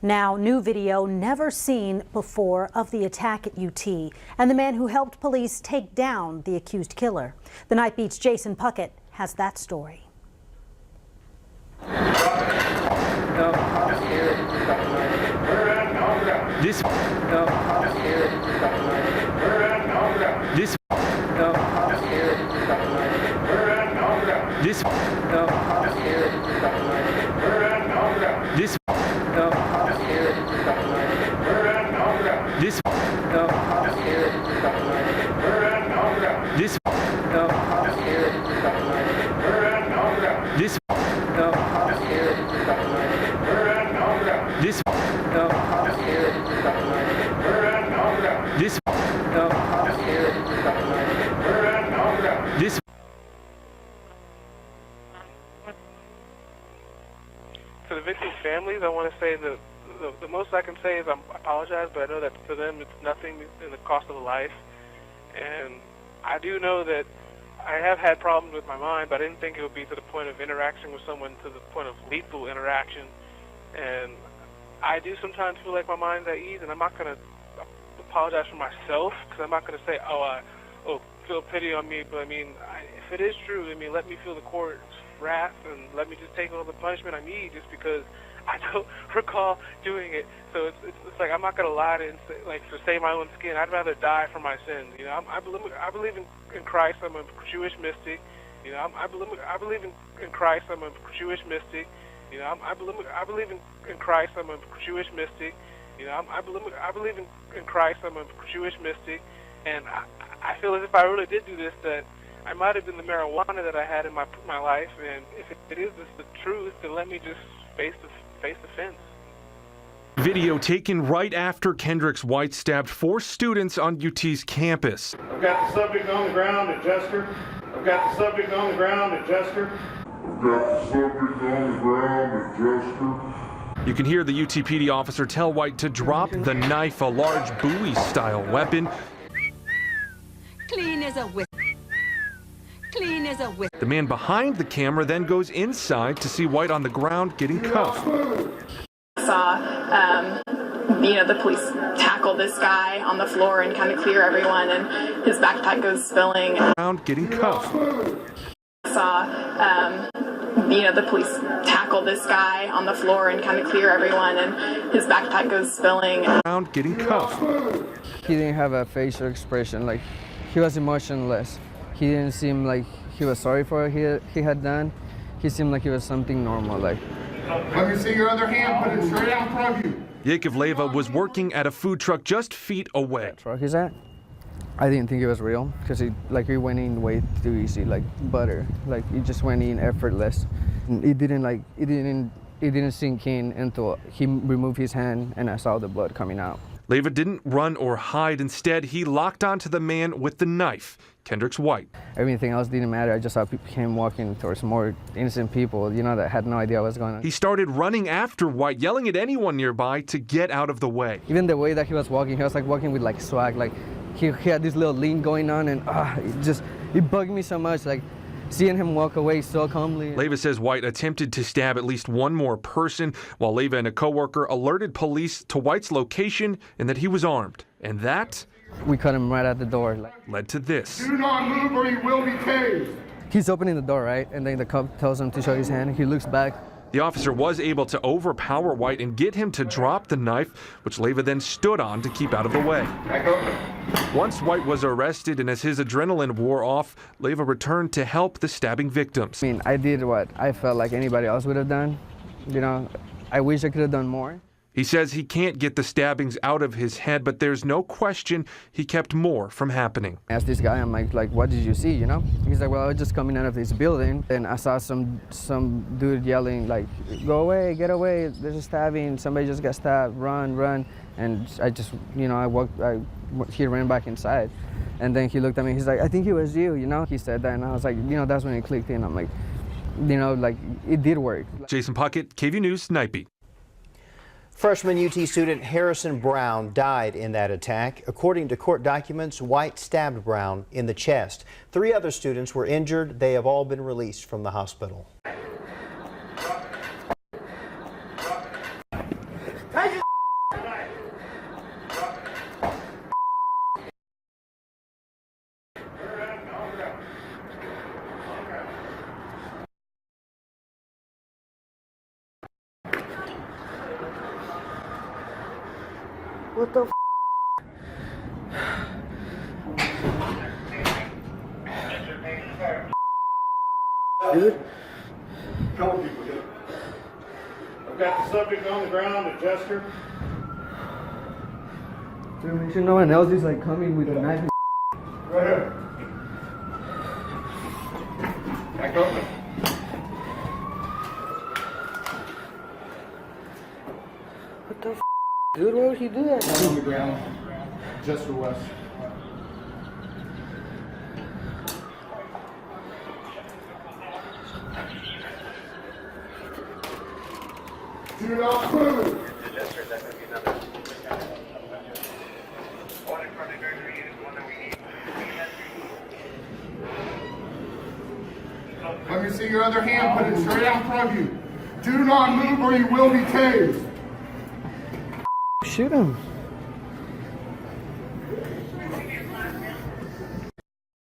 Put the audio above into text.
Now, new video never seen before of the attack at UT and the man who helped police take down the accused killer. The Night Beat's Jason Puckett has that story. This To the victims' families, I want to say that the most I can say is I apologize, but I know that for them it's nothing in the cost of a life. And I do know that I have had problems with my mind, but I didn't think it would be to the point of interaction with someone to the point of lethal interaction. And I do sometimes feel like my mind's at ease, and I'm not going to apologize for myself, because I'm not going to say, feel pity on me. But I mean, if it is true, I mean, let me feel the court's wrath and let me just take all the punishment I need, just because I don't recall doing it. So it's like I'm not going to lie to save my own skin. I'd rather die for my sins. You know, I believe in Christ. I'm a Jewish mystic. You know, I believe in Christ. I'm a Jewish mystic. You know, I believe in Christ. I'm a Jewish mystic. You know, I believe in Christ. I'm a Jewish mystic. And I feel as if I really did do this, that I might have been the marijuana that I had in my life. And if it is the truth, then let me just face the fence. video taken right after Kendrex White stabbed 4 students on UT's campus. I've got the subject on the ground at Jester. I've got the subject on the ground at Jester. I've got the subject on the ground at Jester. You can hear the UTPD officer tell White to drop the knife, a large Bowie-style weapon. Clean as a whip. Clean as a whip. The man behind the camera then goes inside to see White on the ground getting cuffed. Saw, the police tackle this guy on the floor and kind of clear everyone, and his backpack goes spilling. Getting cuffed. Saw, the police tackle this guy on the floor and kind of clear everyone, and his backpack goes spilling. Getting cuffed. He didn't have a facial expression, like he was emotionless. He didn't seem like he was sorry for what he had done. He seemed like he was something normal, like. Let me see your other hand, put it straight out in front of you. Yakov Leva was working at a food truck just feet away. Truck he's at. I didn't think it was real, because he went in way too easy, like butter. Like he just went in effortless. It didn't sink in until he removed his hand and I saw the blood coming out. Leva didn't run or hide. Instead, he locked onto the man with the knife, Kendrex White. Everything else didn't matter. I just saw him walking towards more innocent people, that had no idea what was going on. He started running after White, yelling at anyone nearby to get out of the way. Even the way that he was walking like walking with like swag. Like he had this little lean going on, and it bugged me so much. Like seeing him walk away so calmly. Leva says White attempted to stab at least one more person, while Leva and a coworker alerted police to White's location and that he was armed. And that we caught him right at the door. Led to this. Do not move or you will be tased. He's opening the door, right? And then the cop tells him to show his hand. He looks back. The officer was able to overpower White and get him to drop the knife, which Leva then stood on to keep out of the way. Once White was arrested and as his adrenaline wore off, Leva returned to help the stabbing victims. I mean, I did what I felt like anybody else would have done. I wish I could have done more. He says he can't get the stabbings out of his head, but there's no question he kept more from happening. I asked this guy, I'm like, what did you see, He's like, well, I was just coming out of this building, and I saw some dude yelling, like, go away, get away, there's a stabbing, somebody just got stabbed, run. And I just, he ran back inside. And then he looked at me, he's like, I think it was you, He said that, and I was like, that's when it clicked in. I'm like, it did work. Jason Puckett, KVUE News, Night Beat. Freshman UT student Harrison Brown died in that attack. According to court documents, White stabbed Brown in the chest. 3 other students were injured. They have all been released from the hospital. What the f? Dude? Couple people get it. I've got the subject on the ground, adjuster. Dude, make sure no one else is like coming with a knife. Right here. Back open. What the f? Dude, why would he do that? On the ground, just for west. Do not move. Let me see your other hand. Put it straight out in front of you. Do not move or you will be tased. Shoot him.